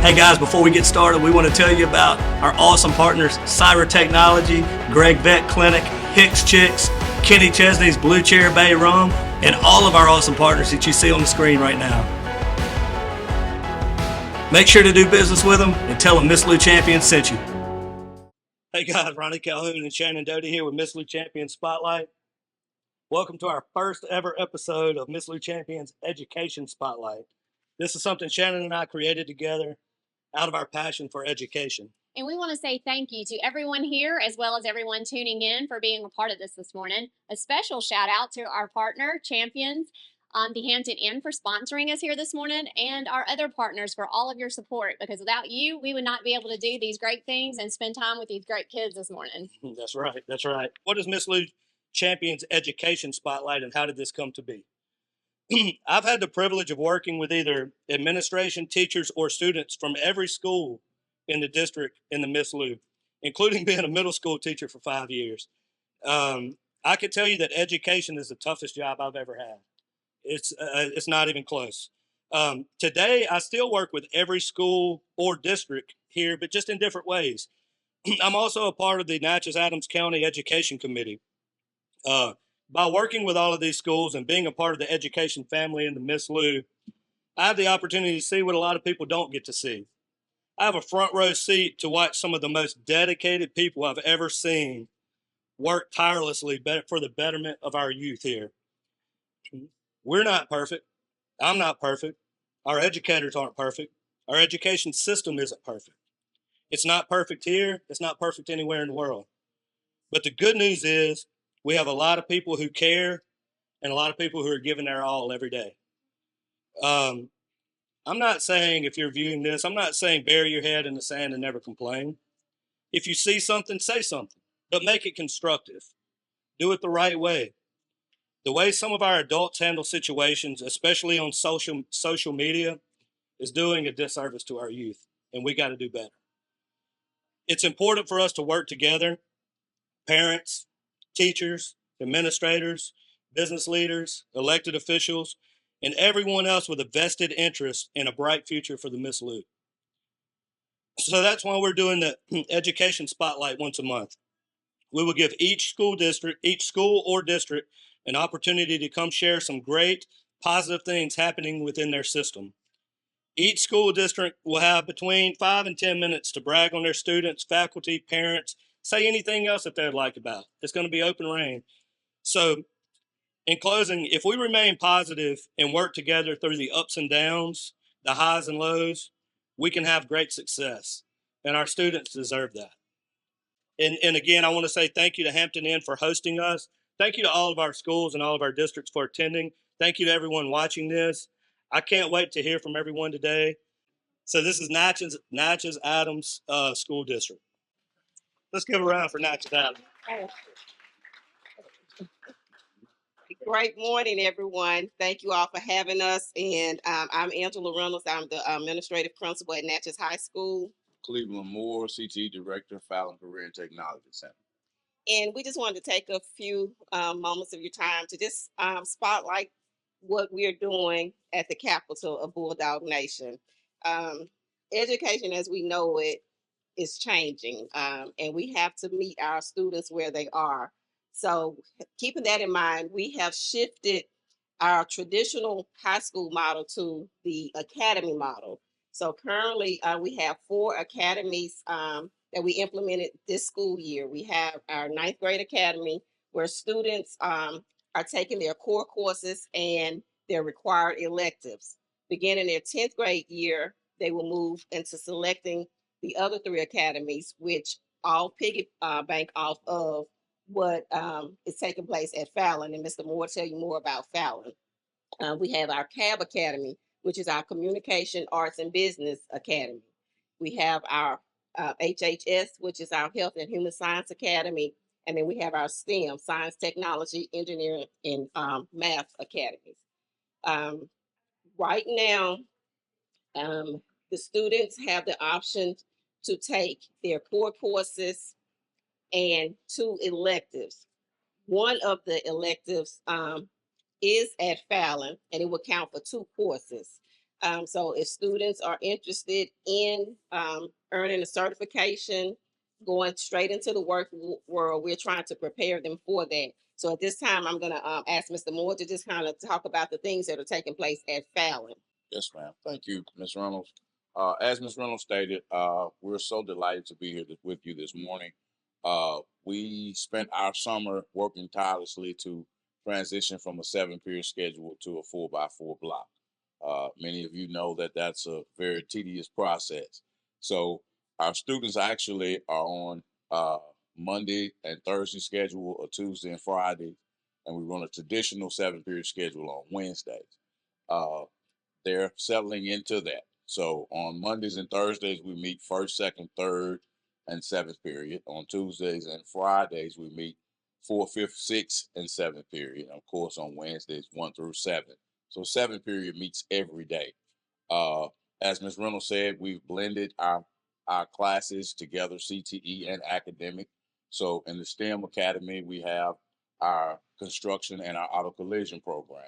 Hey guys, before we get started, we want to tell you about our awesome partners, Cyber Technology, Greg Vet Clinic, Hicks Chicks, Kenny Chesney's Blue Chair Bay Rum, and all of our awesome partners that you see on the screen right now. Make sure to do business with them and tell them Miss Lou Champion sent you. Hey guys, Ronnie Calhoun and Shannon Doty here with Miss Lou Champion Spotlight. Welcome to our first ever episode of Miss Lou Champion's Education Spotlight. This is something Shannon and I created together out of our passion for education. And we want to say thank you to everyone here as well as everyone tuning in for being a part of this morning. A special shout out to our partner, Champions, the Hampton Inn for sponsoring us here this morning, and our other partners for all of your support, because without you, we would not be able to do these great things and spend time with these great kids this morning. That's right. That's right. What is Miss Lou Champion's Education Spotlight, and how did this come to be? I've had the privilege of working with either administration, teachers, or students from every school in the district in the Miss Lou, including being a middle school teacher for 5 years. I can tell you that education is the toughest job I've ever had. It's not even close. Today, I still work with every school or district here, but just in different ways. I'm also a part of the Natchez-Adams County Education Committee. By working with all of these schools and being a part of the education family in the Miss Lou, I have the opportunity to see what a lot of people don't get to see. I have a front row seat to watch some of the most dedicated people I've ever seen work tirelessly for the betterment of our youth here. We're not perfect. I'm not perfect. Our educators aren't perfect. Our education system isn't perfect. It's not perfect here. It's not perfect anywhere in the world. But the good news is we have a lot of people who care and a lot of people who are giving their all every day. I'm not saying, if you're viewing this, I'm not saying bury your head in the sand and never complain. If you see something, say something, but make it constructive. Do it the right way. The way some of our adults handle situations, especially on social media, is doing a disservice to our youth, and we got to do better. It's important for us to work together, parents, teachers, administrators, business leaders, elected officials, and everyone else with a vested interest in a bright future for the Miss Lou. So that's why we're doing the Education Spotlight once a month. We will give each school or district, an opportunity to come share some great positive things happening within their system. Each school district will have between 5 and 10 minutes to brag on their students, faculty, parents, say anything else that they'd like about. It's going to be open reign. So in closing, if we remain positive and work together through the ups and downs, the highs and lows, we can have great success. And our students deserve that. And again, I want to say thank you to Hampton Inn for hosting us. Thank you to all of our schools and all of our districts for attending. Thank you to everyone watching this. I can't wait to hear from everyone today. So this is Natchez-Adams School District. Let's give a round for Natchez-Adams. Great morning, everyone. Thank you all for having us. And I'm Angela Reynolds. I'm the administrative principal at Natchez High School. Cleveland Moore, CTE Director, Fallon Career and Technology Center. And we just wanted to take a few moments of your time to just spotlight what we're doing at the capital of Bulldog Nation. Education as we know it is changing, and we have to meet our students where they are. So keeping that in mind, we have shifted our traditional high school model to the academy model. So currently we have 4 academies that we implemented this school year. We have our 9th grade academy, where students are taking their core courses and their required electives. Beginning their 10th grade year, they will move into selecting the other 3 academies, which all piggyback off of what is taking place at Fallon. And Mr. Moore will tell you more about Fallon. We have our CAB Academy, which is our Communication, Arts, and Business Academy. We have our HHS, which is our Health and Human Science Academy. And then we have our STEM, Science, Technology, Engineering, and Math Academies. Right now, the students have the option to take their core courses and 2 electives. One of the electives is at Fallon, and it will count for 2 courses. So if students are interested in earning a certification, going straight into the world, we're trying to prepare them for that. So at this time, I'm going to ask Mr. Moore to just kind of talk about the things that are taking place at Fallon. Yes, ma'am. Thank you, Ms. Reynolds. As Ms. Reynolds stated, we're so delighted to be here with you this morning. We spent our summer working tirelessly to transition from a 7-period schedule to a 4x4 block. Many of you know that that's a very tedious process. So our students actually are on Monday and Thursday schedule, or Tuesday and Friday, and we run a traditional 7-period schedule on Wednesdays. They're settling into that. So on Mondays and Thursdays, we meet first, second, third, and seventh period. On Tuesdays and Fridays, we meet fourth, fifth, sixth, and seventh period. And of course, on Wednesdays, 1 through 7. So 7th period meets every day. As Ms. Reynolds said, we've blended our classes together, CTE and academic. So in the STEM Academy, we have our construction and our auto collision program.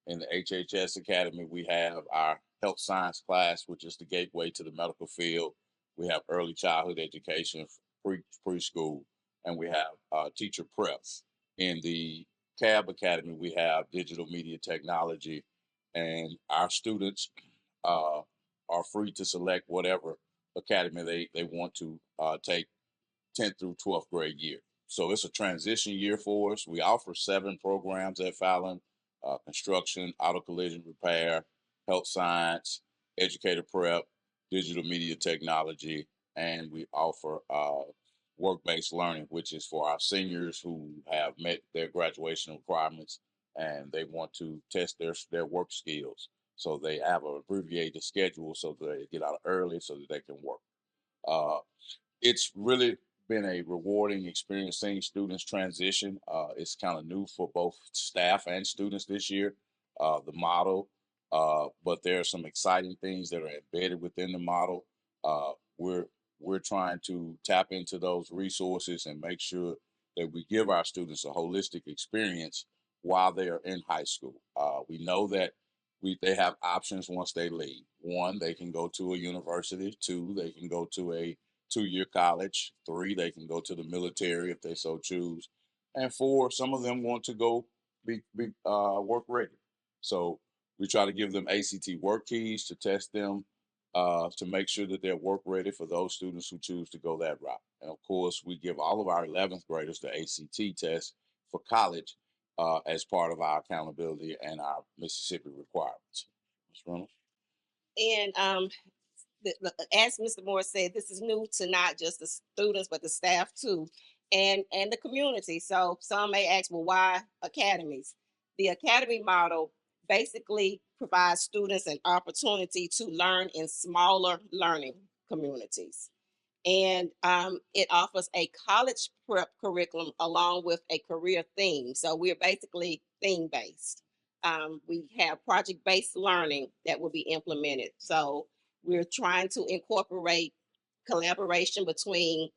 In the HHS Academy, we have our health science class, which is the gateway to the medical field. We have early childhood education, preschool, and we have teacher prep. In the CAB Academy, we have digital media technology, and our students are free to select whatever academy they want to take 10th through 12th grade year. So it's a transition year for us. We offer 7 programs at Fallon: construction, auto collision repair, health science, educator prep, digital media technology, and we offer work-based learning, which is for our seniors who have met their graduation requirements and they want to test their work skills. So they have an abbreviated schedule so that they get out early so that they can work. It's really been a rewarding experience seeing students transition. It's kind of new for both staff and students this year, the model, but there are some exciting things that are embedded within the model. We're trying to tap into those resources and make sure that we give our students a holistic experience while they are in high school. We know that they have options once they leave. 1, they can go to a university. 2, they can go to a 2-year college. 3, they can go to the military if they so choose. And 4, some of them want to go be work ready. So we try to give them ACT work keys to test them to make sure that they're work ready for those students who choose to go that route. And of course, we give all of our 11th graders the ACT test for college as part of our accountability and our Mississippi requirements. Ms. Reynolds? And as Mr. Moore said, this is new to not just the students, but the staff too, and the community. So some may ask, well, why academies? The academy model basically provides students an opportunity to learn in smaller learning communities. And it offers a college prep curriculum along with a career theme. So we're basically theme based. We have project based learning that will be implemented. So we're trying to incorporate collaboration between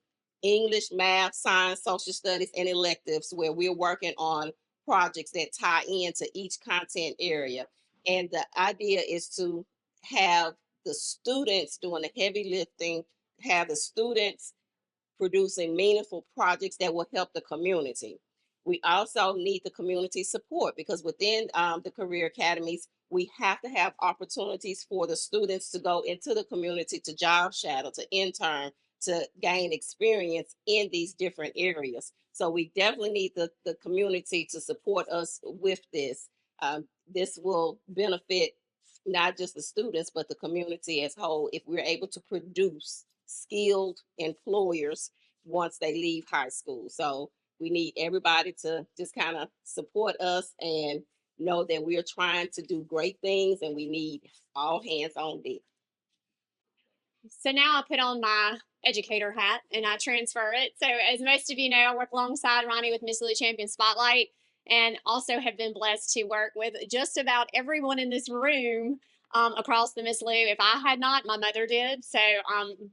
English, math, science, social studies, and electives, where we're working on projects that tie into each content area. And the idea is to have the students doing the heavy lifting, have the students producing meaningful projects that will help the community. We also need the community support because within the career academies, we have to have opportunities for the students to go into the community, to job shadow, to intern, to gain experience in these different areas. So we definitely need the community to support us with this. This will benefit not just the students, but the community as a whole if we're able to produce skilled employers once they leave high school. So we need everybody to just kind of support us and know that we are trying to do great things and we need all hands on deck. So now I put on my educator hat and I transfer it. So as most of you know, I work alongside Ronnie with Miss Lou Champion Spotlight and also have been blessed to work with just about everyone in this room across the Miss Lou. If I had not, my mother did. So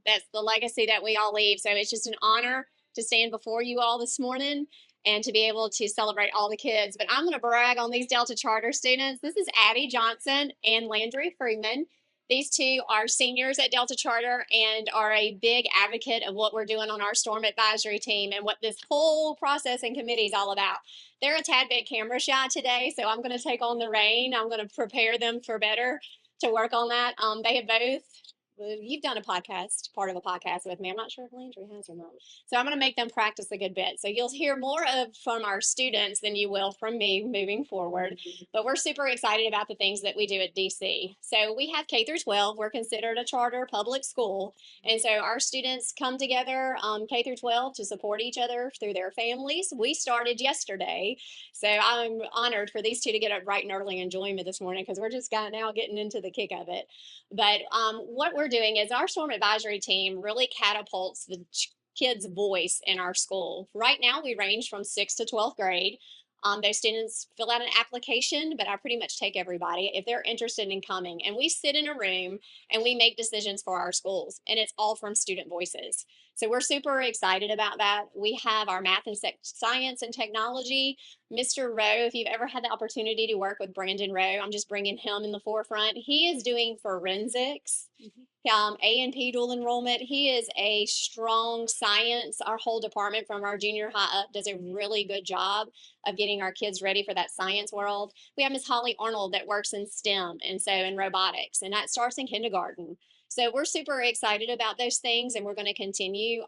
that's the legacy that we all leave. So it's just an honor to stand before you all this morning and to be able to celebrate all the kids. But I'm going to brag on these Delta Charter students. This is Addie Johnson and Landry Freeman. These two are seniors at Delta Charter and are a big advocate of what we're doing on our storm advisory team and what this whole process and committee is all about. They're a tad bit camera shy today, so I'm going to take on the reign. I'm going to prepare them for better to work on that. They have both. Well, you've done a podcast, part of a podcast with me. I'm not sure if Landry has or not. So I'm going to make them practice a good bit. So you'll hear more from our students than you will from me moving forward. But we're super excited about the things that we do at DC. So we have K through 12. We're considered a charter public school. And so our students come together K through 12 to support each other through their families. We started yesterday. So I'm honored for these two to get up bright and early and join me this morning because we're just now getting into the kick of it. But what we're doing is our storm advisory team really catapults the kids' voice in our school. Right now, we range from 6th to 12th grade. Those students fill out an application, but I pretty much take everybody if they're interested in coming. And we sit in a room and we make decisions for our schools, and it's all from student voices. So we're super excited about that. We have our math and science and technology. Mr. Rowe, if you've ever had the opportunity to work with Brandon Rowe, I'm just bringing him in the forefront. He is doing forensics, A&P dual enrollment. He is a strong science. Our whole department from our junior high up does a really good job of getting our kids ready for that science world. We have Ms. Holly Arnold that works in STEM and so in robotics, and that starts in kindergarten. So we're super excited about those things, and we're going to continue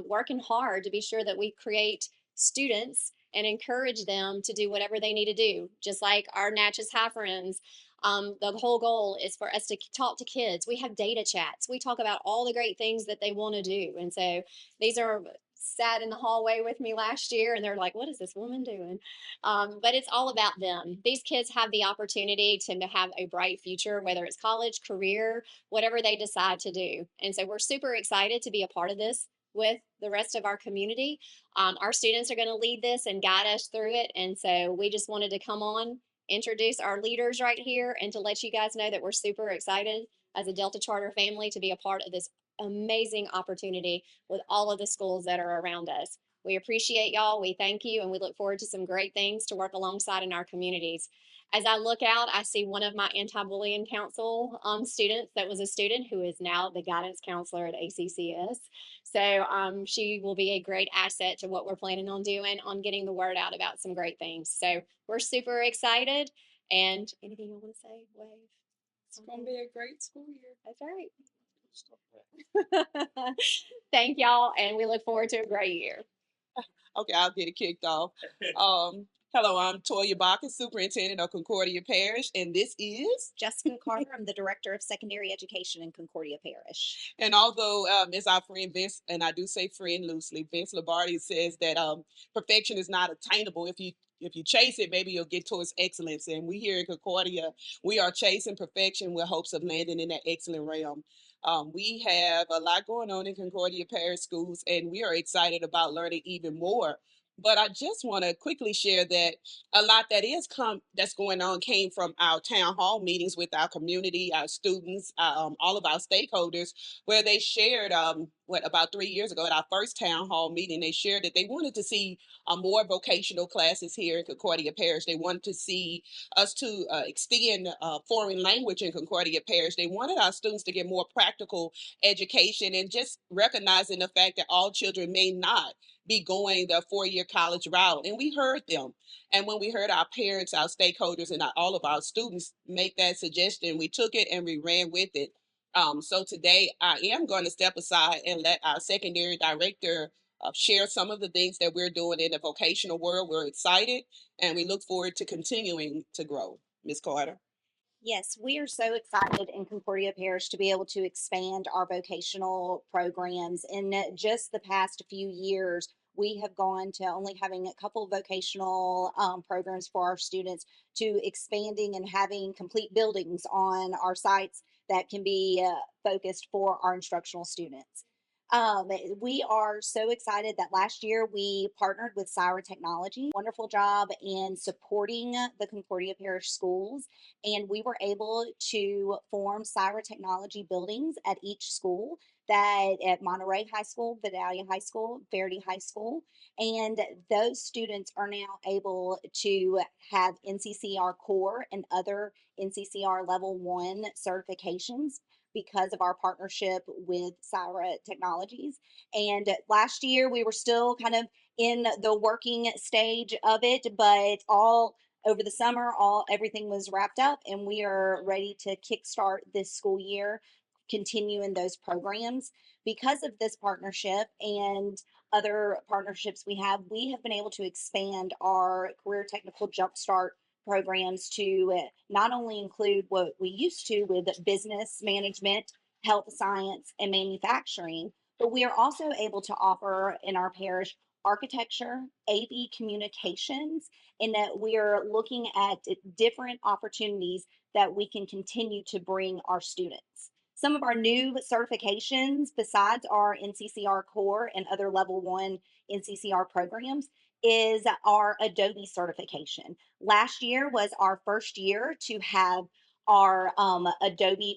working hard to be sure that we create students and encourage them to do whatever they need to do. Just like our Natchez High friends, the whole goal is for us to talk to kids. We have data chats. We talk about all the great things that they want to do. And so these are sat in the hallway with me last year and they're like, what is this woman doing? But it's all about them. These kids have the opportunity to have a bright future, whether it's college, career, whatever they decide to do. And so we're super excited to be a part of this with the rest of our community. Our students are going to lead this and guide us through it. And so we just wanted to come on, introduce our leaders right here, and to let you guys know that we're super excited as a Delta Charter family to be a part of this amazing opportunity with all of the schools that are around us. We appreciate y'all. We thank you, and we look forward to some great things to work alongside in our communities. As I look out, I see one of my anti-bullying council students that was a student who is now the guidance counselor at ACCS. So she will be a great asset to what we're planning on doing on getting the word out about some great things. So we're super excited. And anything you want to say, Wave? It's going to be a great school year. That's right. Thank y'all, and we look forward to a great year. Okay, I'll get it kicked off. Hello, I'm Toya Bacchus, Superintendent of Concordia Parish, and this is Jessica Carter. I'm the Director of Secondary Education in Concordia Parish. And although as our friend Vince, and I do say friend loosely, Vince Lombardi says that perfection is not attainable. If you chase it, maybe you'll get towards excellence. And we here in Concordia, we are chasing perfection with hopes of landing in that excellent realm. We have a lot going on in Concordia Parish Schools, and we are excited about learning even more. But I just want to quickly share that a lot that's going on came from our town hall meetings with our community, our students, all of our stakeholders, where they shared about 3 years ago at our first town hall meeting, they shared that they wanted to see more vocational classes here in Concordia Parish. They wanted to see us to extend foreign language in Concordia Parish. They wanted our students to get more practical education and just recognizing the fact that all children may not be going the four-year college route. And we heard them. And when we heard our parents, our stakeholders, and all of our students make that suggestion, we took it and we ran with it. So today I am going to step aside and let our secondary director share some of the things that we're doing in the vocational world. We're excited and we look forward to continuing to grow. Ms. Carter. Yes, we are so excited in Concordia Parish to be able to expand our vocational programs. In just the past few years, we have gone to only having a couple of vocational programs for our students to expanding and having complete buildings on our sites that can be focused for our instructional students. We are so excited that last year we partnered with Syra Technology. Wonderful job in supporting the Concordia Parish schools, and we were able to form Syra Technology buildings at each school. That at Monterey High School, Vidalia High School, Verity High School, and those students are now able to have NCCR Core and other NCCR Level 1 certifications because of our partnership with Syra Technologies. And last year we were still kind of in the working stage of it, but all over the summer, all everything was wrapped up, and we are ready to kickstart this school year, continuing those programs. Because of this partnership and other partnerships we have been able to expand our career technical jumpstart programs to not only include what we used to with business management, health science, and manufacturing, but we are also able to offer in our parish architecture, AV communications, in that we are looking at different opportunities that we can continue to bring our students. Some of our new certifications, besides our NCCR core and other level one NCCR programs, is our Adobe certification. Last year was our first year to have our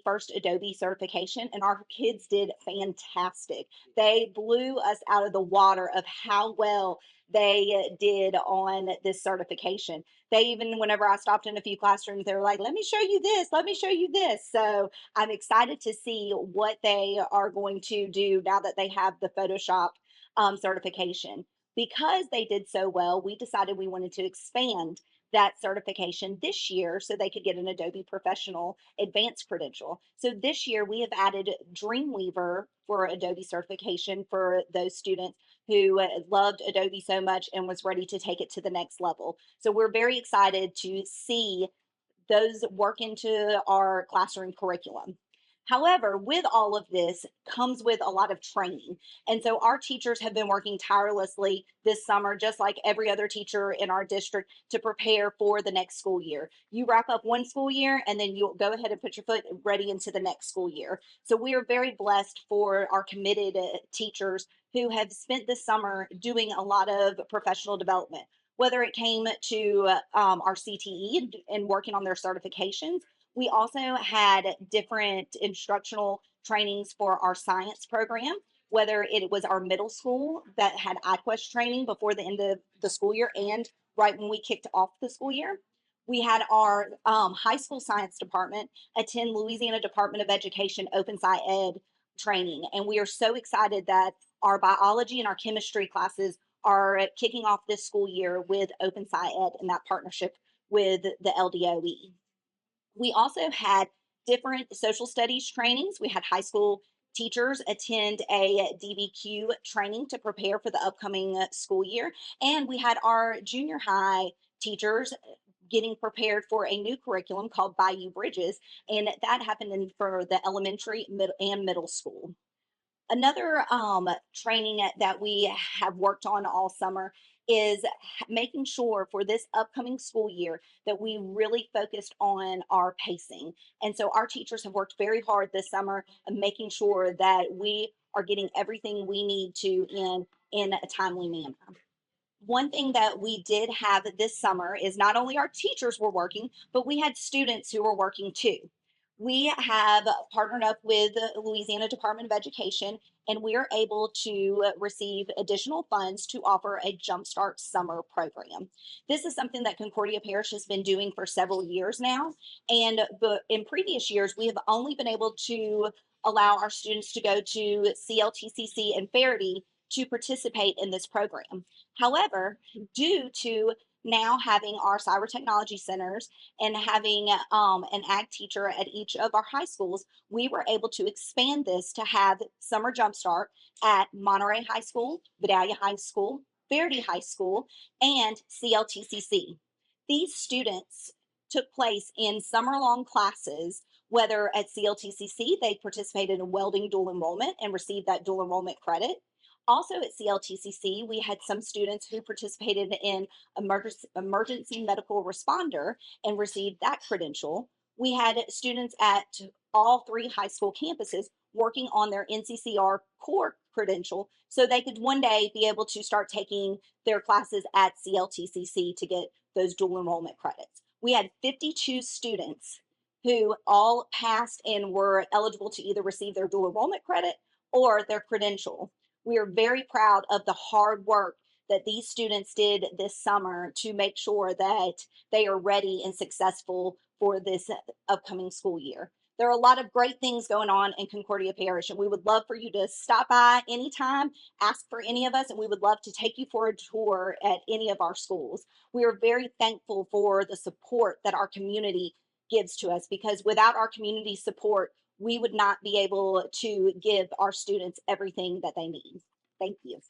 first Adobe certification, and our kids did fantastic. They blew us out of the water of how well they did on this certification. They even, whenever I stopped in a few classrooms, they were like, let me show you this, let me show you this. So I'm excited to see what they are going to do now that they have the Photoshop certification. Because they did so well, we decided we wanted to expand that certification this year so they could get an Adobe Professional Advanced credential. So this year we have added Dreamweaver for Adobe certification for those students who loved Adobe so much and was ready to take it to the next level. So we're very excited to see those work into our classroom curriculum. However, with all of this comes with a lot of training. And so our teachers have been working tirelessly this summer, just like every other teacher in our district, to prepare for the next school year. You wrap up one school year and then you'll go ahead and put your foot ready into the next school year. So we are very blessed for our committed teachers who have spent this summer doing a lot of professional development, whether it came to our CTE and working on their certifications. We also had different instructional trainings for our science program, whether it was our middle school that had iQuest training before the end of the school year and right when we kicked off the school year. We had our high school science department attend Louisiana Department of Education Open Sci Ed training. And we are so excited that our biology and our chemistry classes are kicking off this school year with Open Sci Ed and that partnership with the LDOE. We also had different social studies trainings. We had high school teachers attend a DBQ training to prepare for the upcoming school year. And we had our junior high teachers getting prepared for a new curriculum called Bayou Bridges. And that happened for the elementary and middle school. Another training that we have worked on all summer is making sure for this upcoming school year that we really focused on our pacing. And so our teachers have worked very hard this summer making sure that we are getting everything we need to in a timely manner. One thing that we did have this summer is not only our teachers were working, but we had students who were working too. We have partnered up with the Louisiana Department of Education, and we are able to receive additional funds to offer a Jumpstart Summer program. This is something that Concordia Parish has been doing for several years now. And in previous years, we have only been able to allow our students to go to CLTCC and Faraday to participate in this program. However, due to now having our cyber technology centers and having an ag teacher at each of our high schools, we were able to expand this to have Summer Jumpstart at Monterey High School, Vidalia High School, Verdi High School, and CLTCC. These students took place in summer-long classes, whether at CLTCC, they participated in welding dual enrollment and received that dual enrollment credit. Also at CLTCC, we had some students who participated in emergency medical responder and received that credential. We had students at all three high school campuses working on their NCCR core credential so they could one day be able to start taking their classes at CLTCC to get those dual enrollment credits. We had 52 students who all passed and were eligible to either receive their dual enrollment credit or their credential. We are very proud of the hard work that these students did this summer to make sure that they are ready and successful for this upcoming school year. There are a lot of great things going on in Concordia Parish, and we would love for you to stop by anytime, ask for any of us, and we would love to take you for a tour at any of our schools. We are very thankful for the support that our community gives to us, because without our community support, we would not be able to give our students everything that they need. Thank you.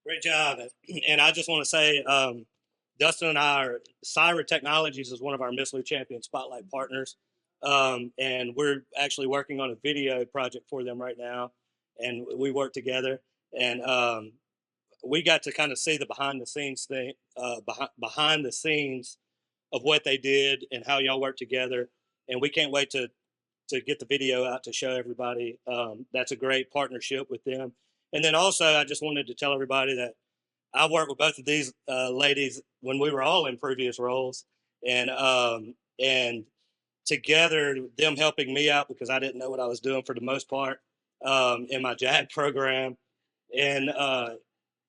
Great job. And I just want to say, Dustin and I are, Cyra Technologies is one of our Miss Lou Champion Spotlight partners. And we're actually working on a video project for them right now. And we work together. And we got to kind of see the behind the scenes thing, behind the scenes of what they did and how y'all work together. And we can't wait to get the video out to show everybody. That's a great partnership with them. And then also, I just wanted to tell everybody that I worked with both of these ladies when we were all in previous roles, and together, them helping me out because I didn't know what I was doing for the most part in my JAG program, and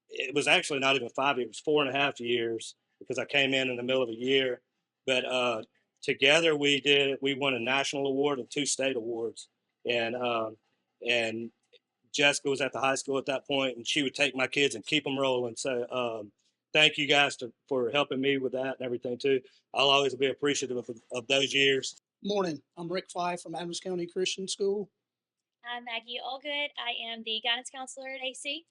it was actually not even 5 years, 4.5 years, because I came in the middle of a year, but together we won a national award and 2 state awards, and Jessica was at the high school at that point, and she would take my kids and keep them rolling. So thank you guys for helping me with that and everything too. I'll always be appreciative of those years. Morning, I'm Rick Fly from Adams County Christian School. I'm Maggie Allgood. I am the guidance counselor at AC.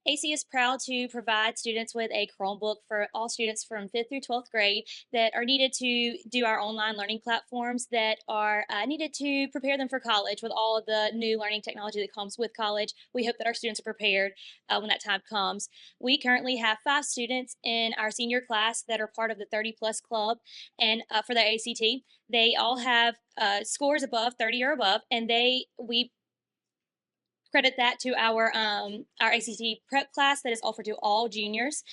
AC is proud to provide students with a Chromebook for all students from 5th through 12th grade that are needed to do our online learning platforms that are needed to prepare them for college with all of the new learning technology that comes with college. We hope that our students are prepared when that time comes. We currently have 5 students in our senior class that are part of the 30 Plus Club, and for their ACT. They all have scores above 30 or above, and we credit that to our ACT prep class that is offered to all juniors.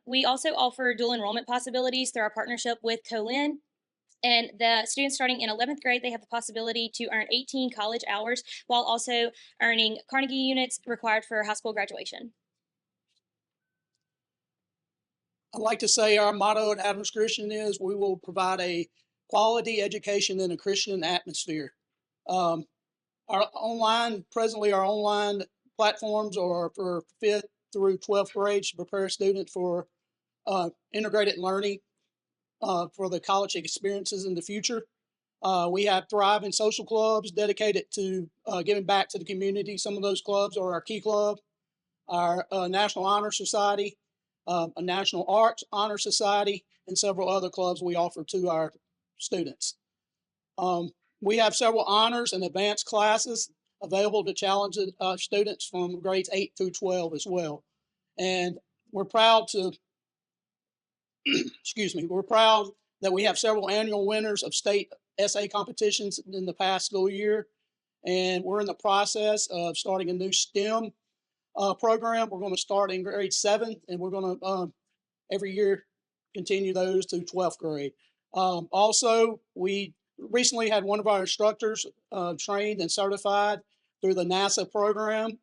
We also offer dual enrollment possibilities through our partnership with Colin. And the students starting in 11th grade, they have the possibility to earn 18 college hours while also earning Carnegie units required for high school graduation. I'd like to say our motto at Adams Christian is we will provide a quality education in a Christian atmosphere. Our online platforms are for 5th through 12th grade to prepare students for integrated learning for the college experiences in the future. We have thriving social clubs dedicated to giving back to the community. Some of those clubs are our Key Club, our National Honor Society, a National Arts Honor Society, and several other clubs we offer to our students. We have several honors and advanced classes available to challenge students from grades 8 through 12 as well. And we're proud to, we're proud that we have several annual winners of state essay competitions in the past school year. And we're in the process of starting a new STEM program. We're going to start in grade 7, and we're going to every year continue those to 12th grade. Also, we recently had one of our instructors trained and certified through the NASA program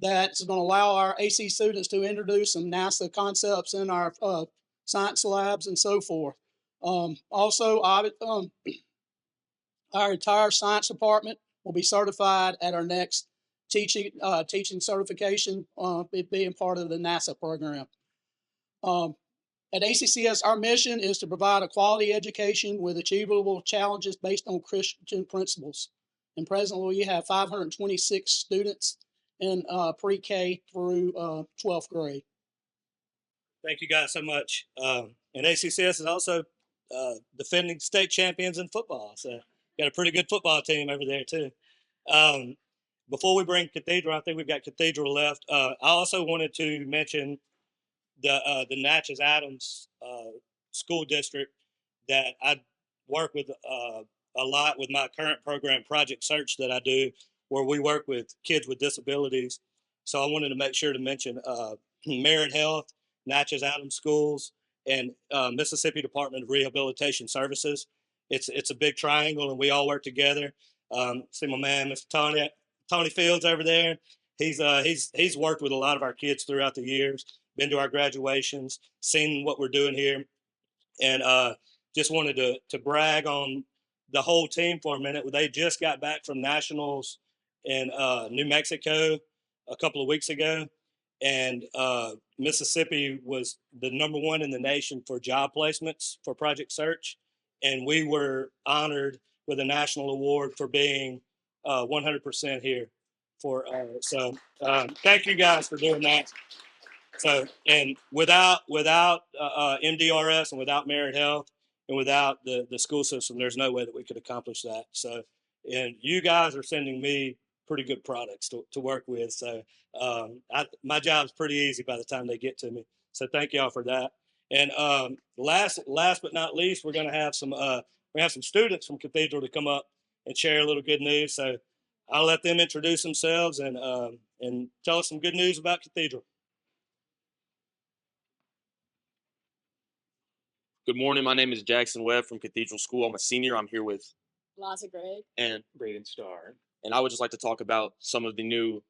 that's going to allow our AC students to introduce some NASA concepts in our science labs and so forth. Also, our entire science department will be certified at our next teaching certification, being part of the NASA program. At ACCS, our mission is to provide a quality education with achievable challenges based on Christian principles. And presently, we have 526 students in pre-K through 12th grade. Thank you guys so much. And ACCS is also defending state champions in football. So got a pretty good football team over there too. Before we bring Cathedral, I think we've got Cathedral left. I also wanted to mention the Natchez-Adams school district that I work with a lot with my current program, Project Search, that I do, where we work with kids with disabilities. So I wanted to make sure to mention Merit Health, Natchez-Adams Schools, and Mississippi Department of Rehabilitation Services. It's a big triangle, and we all work together. See my man, Mr. Tony Fields over there. he's worked with a lot of our kids throughout the years, been to our graduations, seen what we're doing here, and just wanted to brag on the whole team for a minute. They just got back from nationals in New Mexico a couple of weeks ago, and Mississippi was the #1 in the nation for job placements for Project Search, and we were honored with a national award for being 100% here. Thank you guys for doing that. So, and without MDRS and without Merit Health and without the school system, there's no way that we could accomplish that. So, and you guys are sending me pretty good products to work with. So, my job's pretty easy by the time they get to me. So, thank y'all for that. And last but not least, we're going to have some students from Cathedral to come up and share a little good news. So, I'll let them introduce themselves and tell us some good news about Cathedral. Good morning. My name is Jackson Webb from Cathedral School. I'm a senior. I'm here with Liza Gregg and Braden Starr. And I would just like to talk about some of the new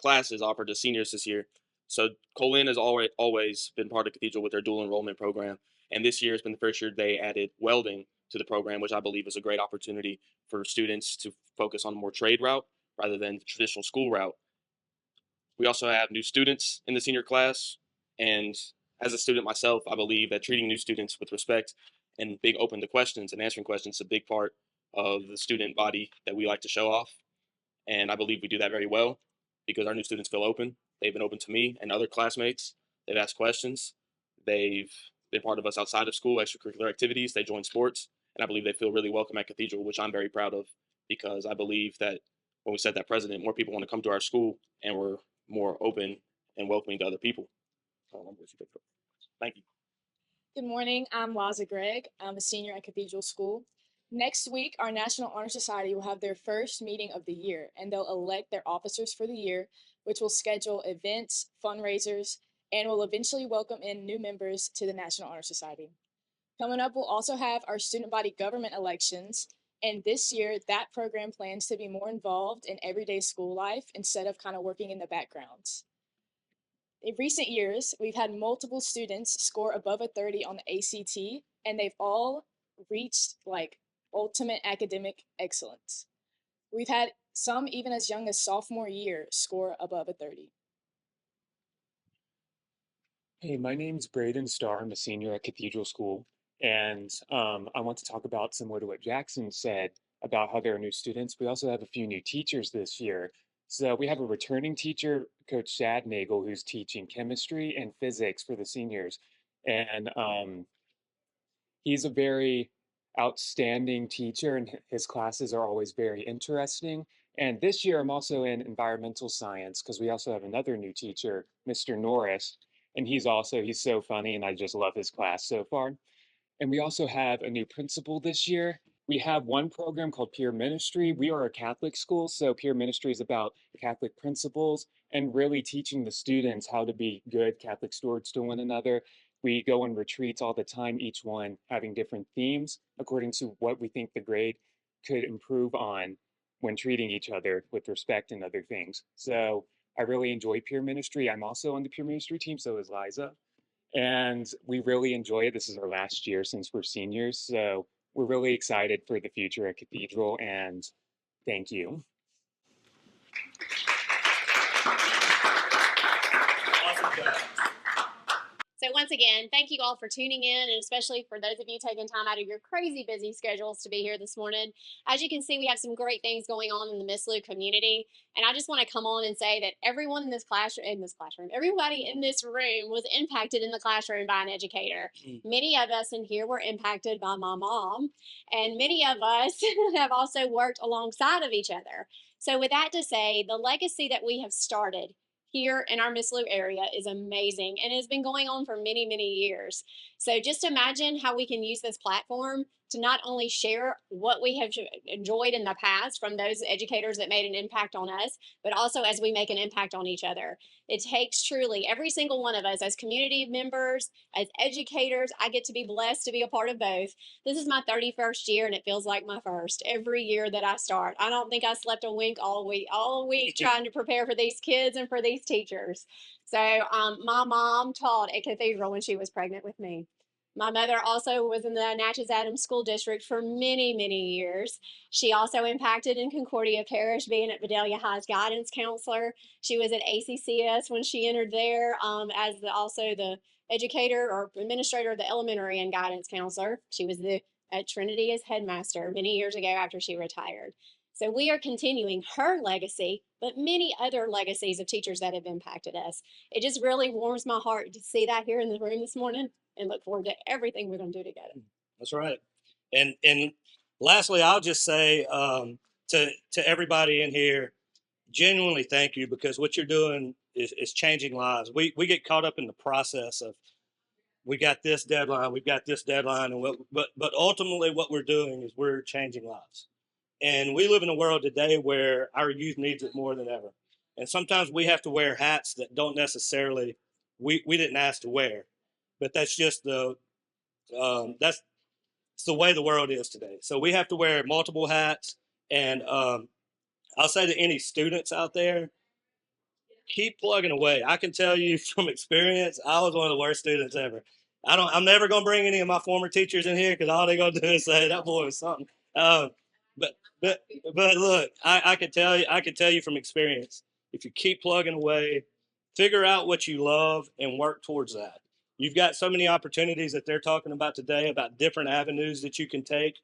classes offered to seniors this year. So Colin has always been part of Cathedral with their dual enrollment program. And this year has been the first year they added welding to the program, which I believe is a great opportunity for students to focus on a more trade route rather than the traditional school route. We also have new students in the senior class, and as a student myself, I believe that treating new students with respect and being open to questions and answering questions is a big part of the student body that we like to show off. And I believe we do that very well because our new students feel open. They've been open to me and other classmates. They've asked questions. They've been part of us outside of school, extracurricular activities. They join sports. And I believe they feel really welcome at Cathedral, which I'm very proud of because I believe that when we set that precedent, more people want to come to our school and we're more open and welcoming to other people. Thank you. Good morning, I'm Liza Gregg. I'm a senior at Cathedral School. Next week, our National Honor Society will have their first meeting of the year, and they'll elect their officers for the year, which will schedule events, fundraisers, and will eventually welcome in new members to the National Honor Society. Coming up, we'll also have our student body government elections, and this year, that program plans to be more involved in everyday school life instead of kind of working in the backgrounds. In recent years, we've had multiple students score above a 30 on the ACT, and they've all reached like ultimate academic excellence. We've had some even as young as sophomore year score above a 30. Hey, my name's Braden Starr. I'm a senior at Cathedral School, and I want to talk about similar to what Jackson said about how there are new students. We also have a few new teachers this year. So we have a returning teacher, Coach Shad Nagel, who's teaching chemistry and physics for the seniors. And he's a very outstanding teacher, and his classes are always very interesting. And this year, I'm also in environmental science because we also have another new teacher, Mr. Norris. And he's so funny, and I just love his class so far. And we also have a new principal this year. We have one program called Peer Ministry. We are a Catholic school, so Peer Ministry is about Catholic principles and really teaching the students how to be good Catholic stewards to one another. We go on retreats all the time, each one having different themes according to what we think the grade could improve on when treating each other with respect and other things. So I really enjoy Peer Ministry. I'm also on the Peer Ministry team, so is Liza. And we really enjoy it. This is our last year since we're seniors, so we're really excited for the future at Cathedral, and thank you. Awesome job. So once again, thank you all for tuning in, and especially for those of you taking time out of your crazy busy schedules to be here this morning. As you can see, we have some great things going on in the Miss Lou community, and I just want to come on and say that everyone in this classroom, everybody in this room was impacted in the classroom by an educator. Many of us in here were impacted by my mom, and many of us have also worked alongside of each other. So with that to say, the legacy that we have started here in our Miss Lou area is amazing, and it has been going on for many, many years. So just imagine how we can use this platform to not only share what we have enjoyed in the past from those educators that made an impact on us, but also as we make an impact on each other. It takes truly every single one of us as community members, as educators. I get to be blessed to be a part of both. This is my 31st year and it feels like my first every year that I start. I don't think I slept a wink all week trying to prepare for these kids and for these teachers. So my mom taught at Cathedral when she was pregnant with me. My mother also was in the Natchez-Adams School District for many, many years. She also impacted in Concordia Parish, being at Vidalia High's guidance counselor. She was at ACCS when she entered there as also the educator or administrator of the elementary and guidance counselor. She was at Trinity as headmaster many years ago after she retired. So we are continuing her legacy, but many other legacies of teachers that have impacted us. It just really warms my heart to see that here in the room this morning, and look forward to everything we're going to do together. That's right. And lastly, I'll just say to everybody in here, genuinely thank you, because what you're doing is changing lives. We get caught up in the process of we got this deadline, and but ultimately what we're doing is we're changing lives. And we live in a world today where our youth needs it more than ever. And sometimes we have to wear hats that don't necessarily we didn't ask to wear. But that's just that's the way the world is today. So we have to wear multiple hats. And I'll say to any students out there, keep plugging away. I can tell you from experience, I was one of the worst students ever. I'm never going to bring any of my former teachers in here because all they're going to do is say that boy was something. But look, I can tell you from experience, if you keep plugging away, figure out what you love and work towards that. You've got so many opportunities that they're talking about today, about different avenues that you can take.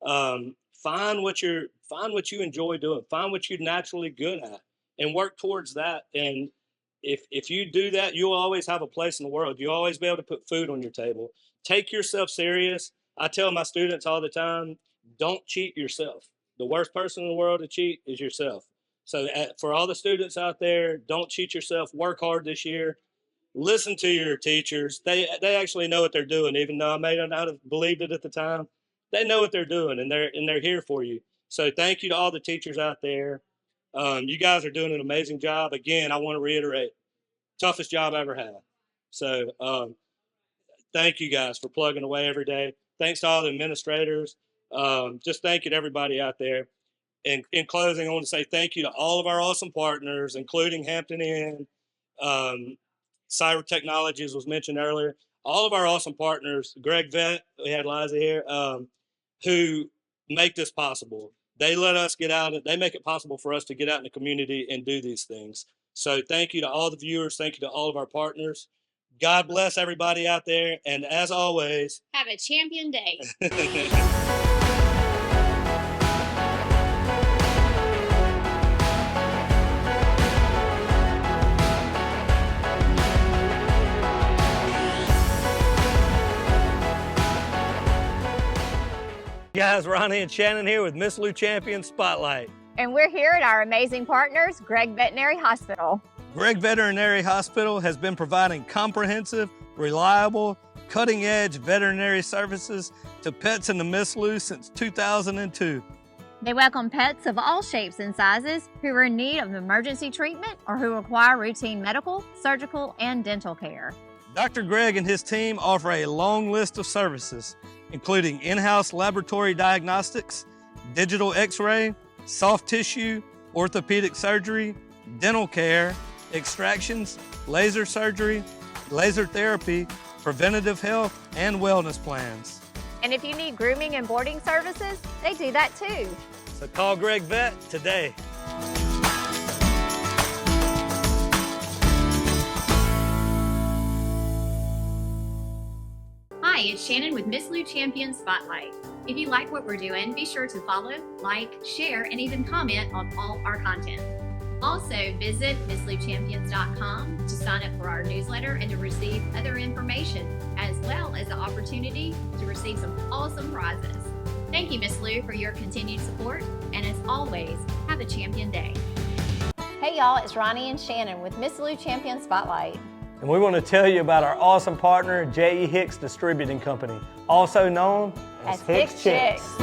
Find what you enjoy doing. Find what you're naturally good at, and work towards that. And if you do that, you'll always have a place in the world. You'll always be able to put food on your table. Take yourself serious. I tell my students all the time, don't cheat yourself. The worst person in the world to cheat is yourself. So for all the students out there, don't cheat yourself. Work hard this year. Listen to your teachers. They actually know what they're doing, even though I may not have believed it at the time. They know what they're doing, and they're here for you. So thank you to all the teachers out there. You guys are doing an amazing job. Again, I want to reiterate, toughest job I ever had. So thank you guys for plugging away every day. Thanks to all the administrators. Just thank you to everybody out there. And in closing, I want to say thank you to all of our awesome partners, including Hampton Inn, Cyber Technologies was mentioned earlier. All of our awesome partners, Greg Vett, we had Liza here, who make this possible. They let us get out. They make it possible for us to get out in the community and do these things. So thank you to all the viewers. Thank you to all of our partners. God bless everybody out there. And as always, have a champion day. Guys, Ronnie and Shannon here with Miss Lou Champion Spotlight. And we're here at our amazing partners, Greg Veterinary Hospital. Greg Veterinary Hospital has been providing comprehensive, reliable, cutting-edge veterinary services to pets in the Miss Lou since 2002. They welcome pets of all shapes and sizes who are in need of emergency treatment or who require routine medical, surgical, and dental care. Dr. Greg and his team offer a long list of services, including in-house laboratory diagnostics, digital x-ray, soft tissue, orthopedic surgery, dental care, extractions, laser surgery, laser therapy, preventative health, and wellness plans. And if you need grooming and boarding services, they do that too. So call Greg Vet today. Hi, it's Shannon with Miss Lou Champion Spotlight. If you like what we're doing, be sure to follow, like, share, and even comment on all our content. Also, visit MissLouChampions.com to sign up for our newsletter and to receive other information, as well as the opportunity to receive some awesome prizes. Thank you, Miss Lou, for your continued support, and as always, have a champion day. Hey y'all, it's Ronnie and Shannon with Miss Lou Champion Spotlight. And we want to tell you about our awesome partner, J.E. Hicks Distributing Company, also known as Hicks Chicks.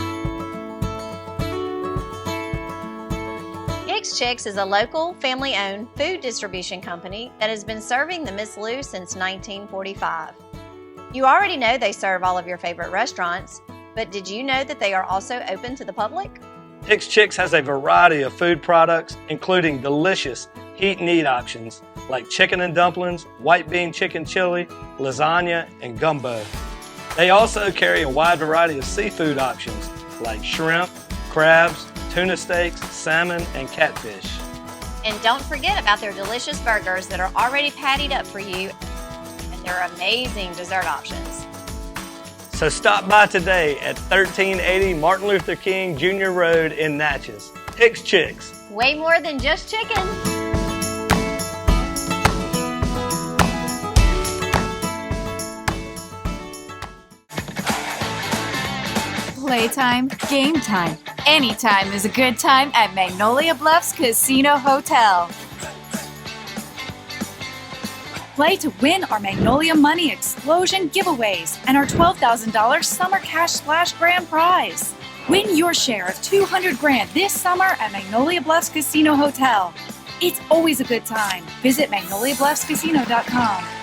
Hicks Chicks is a local, family-owned food distribution company that has been serving the Miss Lou since 1945. You already know they serve all of your favorite restaurants, but did you know that they are also open to the public? Hicks Chicks has a variety of food products, including delicious heat and eat options like chicken and dumplings, white bean chicken chili, lasagna, and gumbo. They also carry a wide variety of seafood options like shrimp, crabs, tuna steaks, salmon, and catfish. And don't forget about their delicious burgers that are already pattied up for you, and their amazing dessert options. So stop by today at 1380 Martin Luther King Jr. Road in Natchez. Hicks Chicks. Way more than just chicken. Playtime, game time. Anytime is a good time at Magnolia Bluffs Casino Hotel. Play to win our Magnolia Money Explosion giveaways and our $12,000 Summer Cash Splash Grand Prize. Win your share of $200 grand this summer at Magnolia Bluffs Casino Hotel. It's always a good time. Visit magnoliabluffscasino.com.